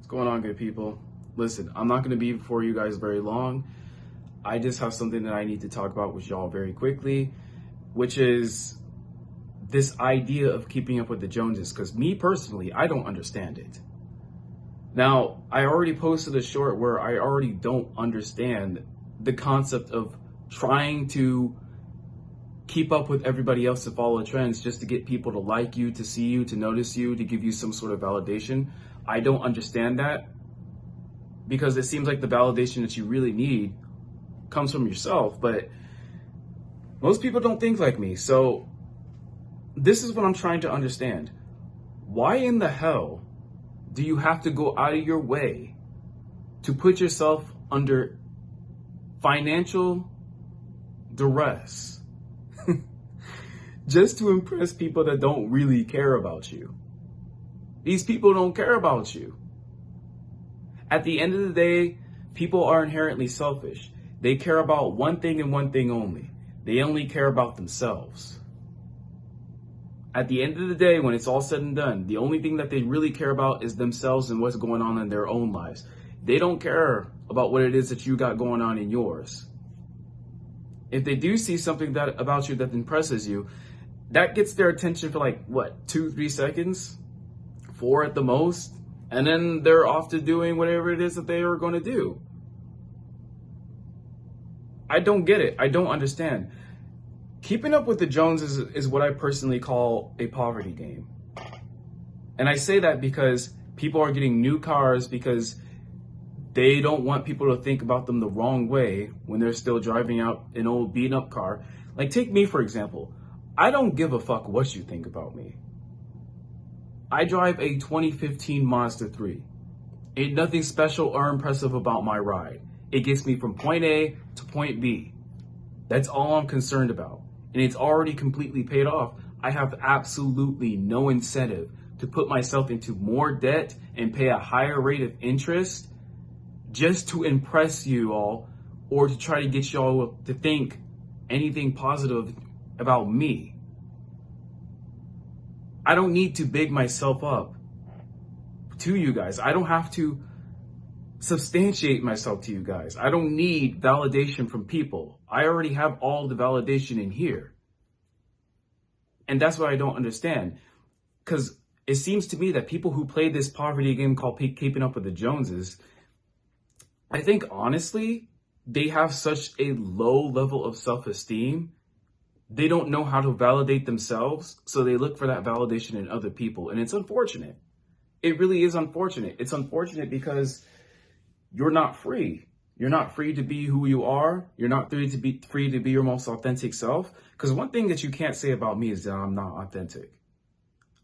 What's going on, good people? Listen, I'm not going to be before you guys very long. I just have something that I need to talk about with y'all very quickly, which is this idea of keeping up with the Joneses. Because me personally, I don't understand it. Now, I already posted a short where I already don't understand the concept of trying to keep up with everybody else to follow trends just to get people to like you, to see you, to notice you, to give you some sort of validation. I don't understand that, because it seems like the validation that you really need comes from yourself, but most people don't think like me. So this is what I'm trying to understand. Why in the hell do you have to go out of your way to put yourself under financial duress just to impress people that don't really care about you? These people don't care about you. At the end of the day, people are inherently selfish. They care about one thing and one thing only. They only care about themselves. At the end of the day, when it's all said and done, the only thing that they really care about is themselves and what's going on in their own lives. They don't care about what it is that you got going on in yours. If they do see something that about you that impresses you, that gets their attention for like, what, 2-3 seconds? 4 at the most? And then they're off to doing whatever it is that they are going to do. I don't get it. I don't understand. Keeping up with the Joneses is what I personally call a poverty game. And I say that because people are getting new cars because they don't want people to think about them the wrong way when they're still driving out an old beaten up car. Like, take me, for example. I don't give a fuck what you think about me. I drive a 2015 Mazda 3. Ain't nothing special or impressive about my ride. It gets me from point A to point B. That's all I'm concerned about. And it's already completely paid off. I have absolutely no incentive to put myself into more debt and pay a higher rate of interest just to impress you all or to try to get y'all to think anything positive about me. I don't need to big myself up to you guys. I don't have to substantiate myself to you guys. I don't need validation from people. I already have all the validation in here. And that's what I don't understand. Because it seems to me that people who play this poverty game called Keeping Up with the Joneses, I think honestly, they have such a low level of self-esteem. They don't know how to validate themselves, so they look for that validation in other people. And it's unfortunate. It really is unfortunate. It's unfortunate because you're not free. You're not free to be who you are. You're not free to be your most authentic self. Because one thing that you can't say about me is that I'm not authentic.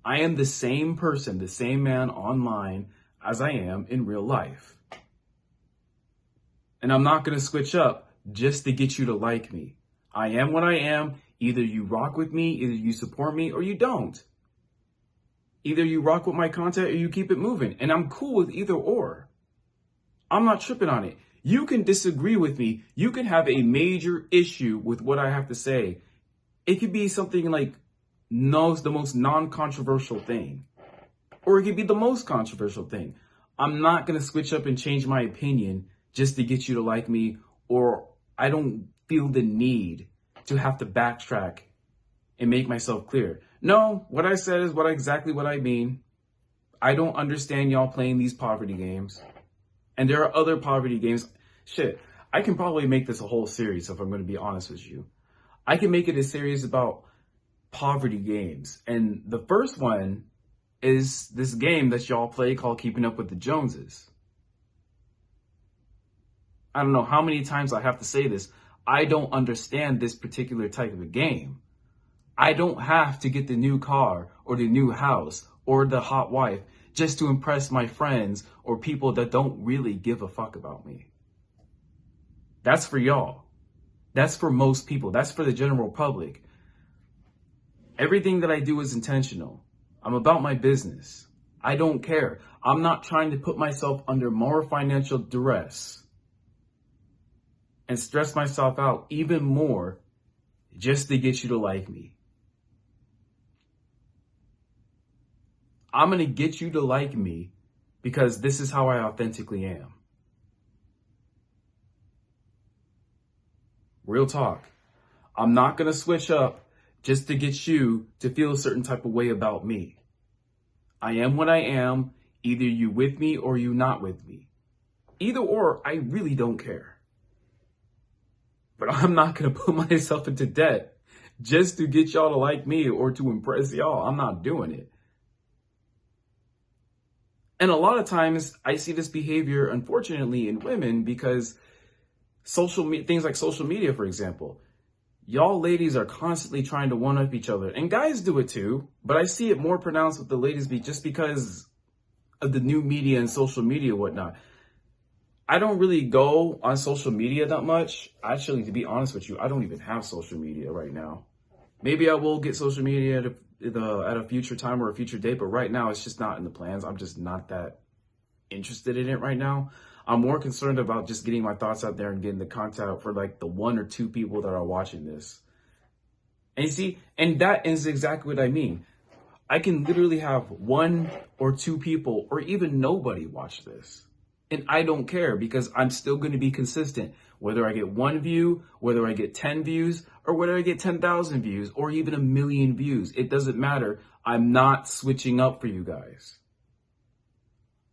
I am the same person, the same man online as I am in real life. And I'm not going to switch up just to get you to like me. I am what I am. Either you rock with me, either you support me, or you don't. Either you rock with my content or you keep it moving. And I'm cool with either or. I'm not tripping on it. You can disagree with me. You can have a major issue with what I have to say. It could be something like the most non-controversial thing. Or it could be the most controversial thing. I'm not going to switch up and change my opinion just to get you to like me, or I don't feel the need to have to backtrack and make myself clear. No, what I said is exactly what I mean. I don't understand y'all playing these poverty games. And there are other poverty games. Shit, I can probably make this a whole series if I'm going to be honest with you. I can make it a series about poverty games. And the first one is this game that y'all play called Keeping Up with the Joneses. I don't know how many times I have to say this. I don't understand this particular type of a game. I don't have to get the new car or the new house or the hot wife just to impress my friends or people that don't really give a fuck about me. That's for y'all. That's for most people. That's for the general public. Everything that I do is intentional. I'm about my business. I don't care. I'm not trying to put myself under more financial duress and stress myself out even more just to get you to like me. I'm going to get you to like me because this is how I authentically am. Real talk. I'm not going to switch up just to get you to feel a certain type of way about me. I am what I am. Either you with me or you not with me. Either or, I really don't care. But I'm not going to put myself into debt just to get y'all to like me or to impress y'all. I'm not doing it. And a lot of times I see this behavior, unfortunately, in women because things like social media, for example. Y'all ladies are constantly trying to one-up each other. And guys do it too, but I see it more pronounced with the ladies just because of the new media and social media and whatnot. I don't really go on social media that much. Actually, to be honest with you, I don't even have social media right now. Maybe I will get social media at a future time or a future date, but right now it's just not in the plans. I'm just not that interested in it right now. I'm more concerned about just getting my thoughts out there and getting the content for like the 1 or 2 people that are watching this. And you see, and that is exactly what I mean. I can literally have 1 or 2 people or even nobody watch this. And I don't care because I'm still going to be consistent. Whether I get 1 view, whether I get 10 views, or whether I get 10,000 views, or even 1 million views. It doesn't matter. I'm not switching up for you guys.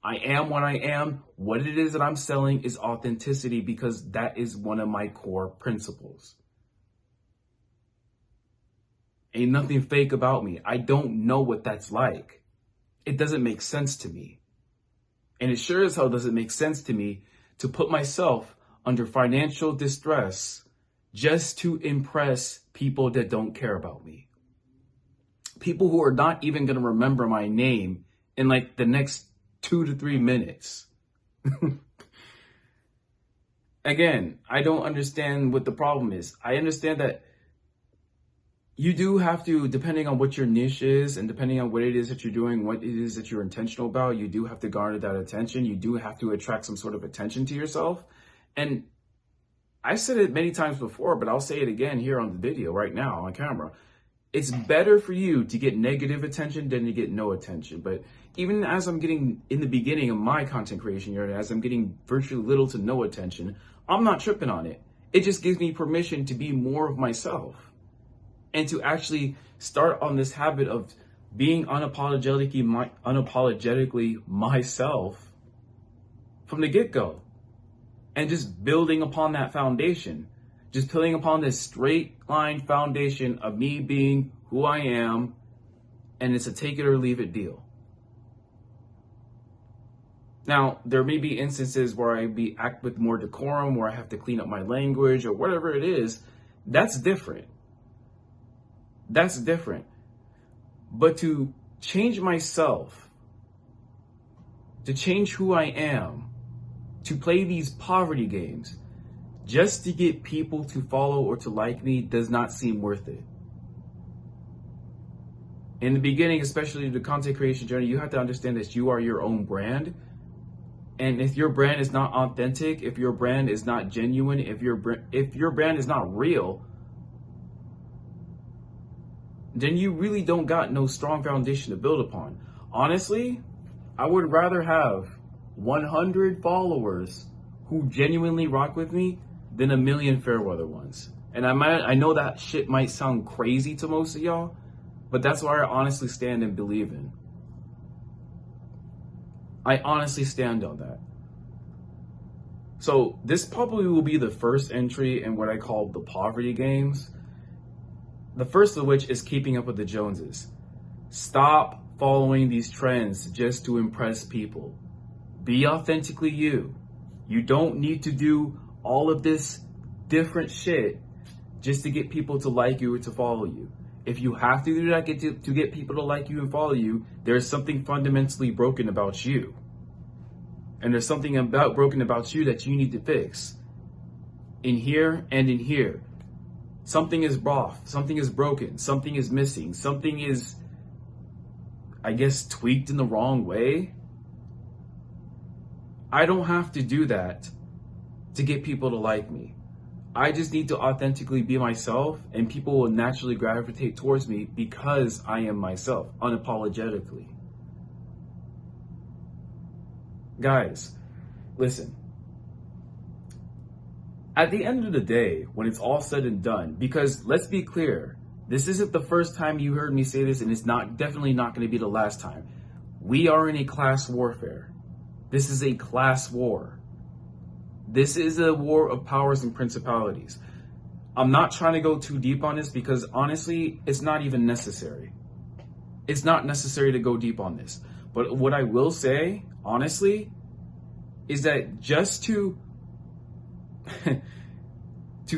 I am what I am. What it is that I'm selling is authenticity because that is one of my core principles. Ain't nothing fake about me. I don't know what that's like. It doesn't make sense to me. And it sure as hell doesn't make sense to me to put myself under financial distress just to impress people that don't care about me. People who are not even going to remember my name in like the next 2 to 3 minutes. Again, I don't understand what the problem is. I understand that you do have to, depending on what your niche is and depending on what it is that you're doing, what it is that you're intentional about, you do have to garner that attention. You do have to attract some sort of attention to yourself. And I've said it many times before, but I'll say it again here on the video right now on camera. It's better for you to get negative attention than to get no attention. But even as I'm getting in the beginning of my content creation journey, as I'm getting virtually little to no attention, I'm not tripping on it. It just gives me permission to be more of myself and to actually start on this habit of being unapologetically myself from the get-go and just building upon that foundation. Just building upon this straight line foundation of me being who I am, and it's a take it or leave it deal. Now, there may be instances where I act with more decorum, where I have to clean up my language or whatever it is. That's different. That's different. But to change myself, to change who I am, to play these poverty games, just to get people to follow or to like me does not seem worth it. In the beginning, especially the content creation journey, you have to understand that you are your own brand. And if your brand is not authentic, if your brand is not genuine, if your brand is not real, then you really don't got no strong foundation to build upon. Honestly, I would rather have 100 followers who genuinely rock with me than 1 million fair weather ones. And I know that shit might sound crazy to most of y'all, but that's where I honestly stand and believe in. I honestly stand on that. So this probably will be the first entry in what I call the poverty games. The first of which is keeping up with the Joneses. Stop following these trends just to impress people. Be authentically you. You don't need to do all of this different shit just to get people to like you or to follow you. If you have to do that to get people to like you and follow you, there's something fundamentally broken about you. And there's something broken about you that you need to fix. In here and in here. Something is off, something is broken, something is missing, something is, I guess, tweaked in the wrong way. I don't have to do that to get people to like me. I just need to authentically be myself, and people will naturally gravitate towards me because I am myself, unapologetically. Guys, listen. At the end of the day, when it's all said and done, because let's be clear, this isn't the first time you heard me say this, and it's definitely not going to be the last time. We are in a class warfare. This is a class war. This is a war of powers and principalities. I'm not trying to go too deep on this because honestly, it's not even necessary. It's not necessary to go deep on this. But what I will say, honestly, is that just to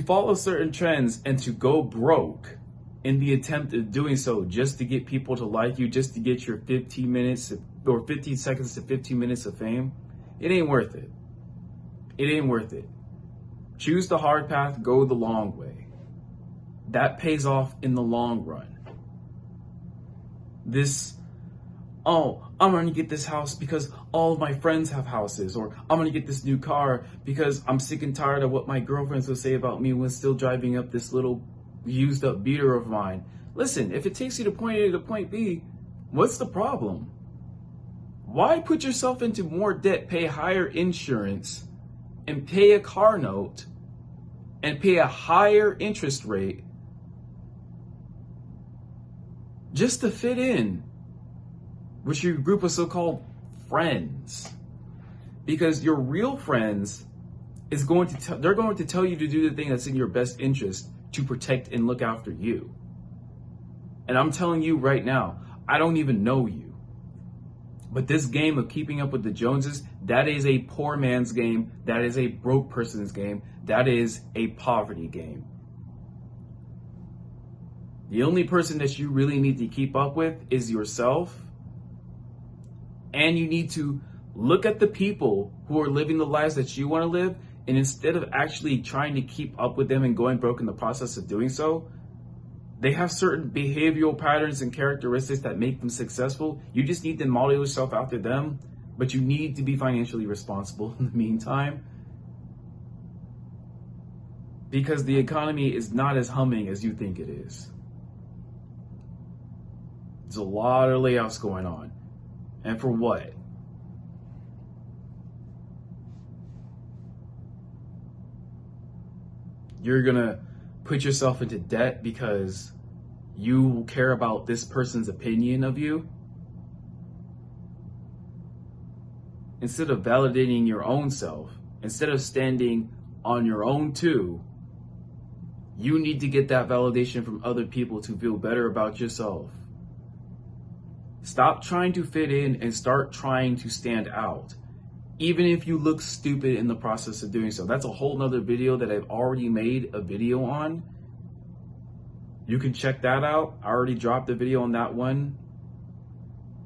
follow certain trends and to go broke in the attempt of doing so just to get people to like you, just to get your 15 minutes or 15 seconds to 15 minutes of fame, it ain't worth it. It ain't worth it. Choose the hard path, go the long way. That pays off in the long run. I'm going to get this house because all of my friends have houses, or I'm going to get this new car because I'm sick and tired of what my girlfriends will say about me when still driving up this little used up beater of mine. Listen, if it takes you to point A to point B, what's the problem? Why put yourself into more debt, pay higher insurance, and pay a car note, and pay a higher interest rate just to fit in with your group of so-called friends? Because your real friends they're going to tell you to do the thing that's in your best interest to protect and look after you. And I'm telling you right now, I don't even know you. But this game of keeping up with the Joneses, that is a poor man's game. That is a broke person's game. That is a poverty game. The only person that you really need to keep up with is yourself. And you need to look at the people who are living the lives that you want to live. And instead of actually trying to keep up with them and going broke in the process of doing so, they have certain behavioral patterns and characteristics that make them successful. You just need to model yourself after them, but you need to be financially responsible in the meantime. Because the economy is not as humming as you think it is. There's a lot of layoffs going on. And for what? You're gonna put yourself into debt because you care about this person's opinion of you? Instead of validating your own self, instead of standing on your own too, you need to get that validation from other people to feel better about yourself. Stop trying to fit in and start trying to stand out, even if you look stupid in the process of doing so. That's a whole nother video that I've already made a video on. You can check that out. I already dropped a video on that one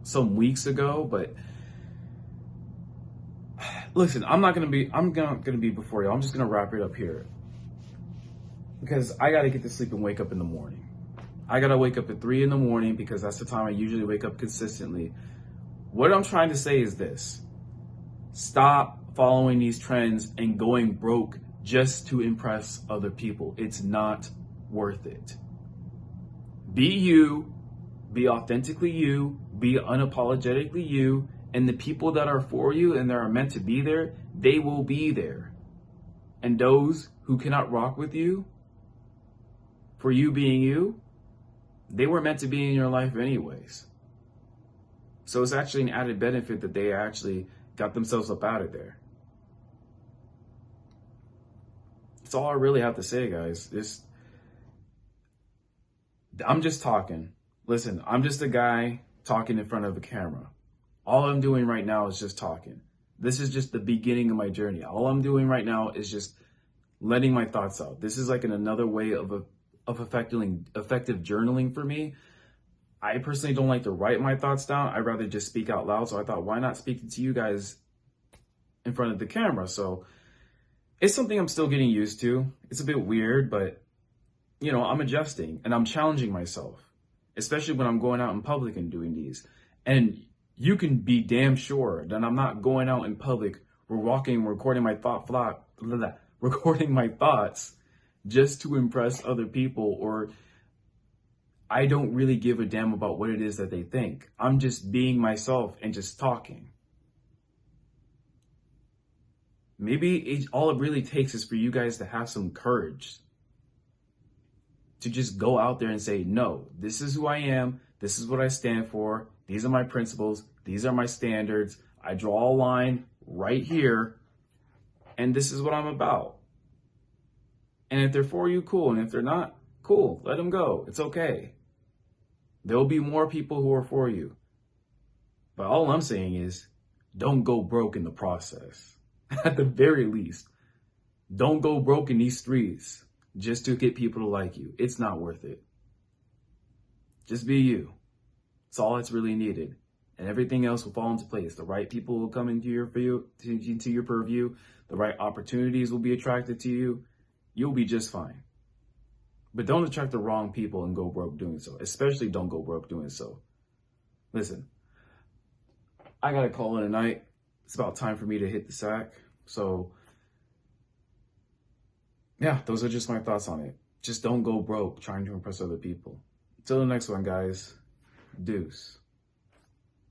some weeks ago, but listen, I'm gonna be before you. I'm just gonna wrap it up here because I gotta get to sleep and wake up in the morning. I gotta wake up at 3 in the morning because that's the time I usually wake up consistently. What I'm trying to say is this: stop following these trends and going broke just to impress other people. It's not worth it. Be you, be authentically you, be unapologetically you, and the people that are for you and that are meant to be there, they will be there. And those who cannot rock with you, for you being you, they were meant to be in your life anyways. So it's actually an added benefit that they actually got themselves up out of there. That's all I really have to say, guys. I'm just talking. Listen, I'm just a guy talking in front of a camera. All I'm doing right now is just talking. This is just the beginning of my journey. All I'm doing right now is just letting my thoughts out. This is like another way of effective journaling for me. I personally don't like to write my thoughts down. I'd rather just speak out loud. So I thought, why not speak to you guys in front of the camera? So it's something I'm still getting used to. It's a bit weird, but you know, I'm adjusting and I'm challenging myself, especially when I'm going out in public and doing these. And you can be damn sure that I'm not going out in public, recording my thoughts just to impress other people, or I don't really give a damn about what it is that they think. I'm just being myself and just talking. Maybe all it really takes is for you guys to have some courage to just go out there and say, no, this is who I am. This is what I stand for. These are my principles. These are my standards. I draw a line right here, and this is what I'm about. And if they're for you, cool. And if they're not, cool. Let them go. It's okay. There'll be more people who are for you. But all I'm saying is, don't go broke in the process. At the very least, don't go broke in these streets just to get people to like you. It's not worth it. Just be you. It's all that's really needed. And everything else will fall into place. The right people will come into your purview. The right opportunities will be attracted to you. You'll be just fine. But don't attract the wrong people and go broke doing so. Especially don't go broke doing so. Listen, I gotta call it a night. It's about time for me to hit the sack. So, yeah, those are just my thoughts on it. Just don't go broke trying to impress other people. Until the next one, guys. Deuce.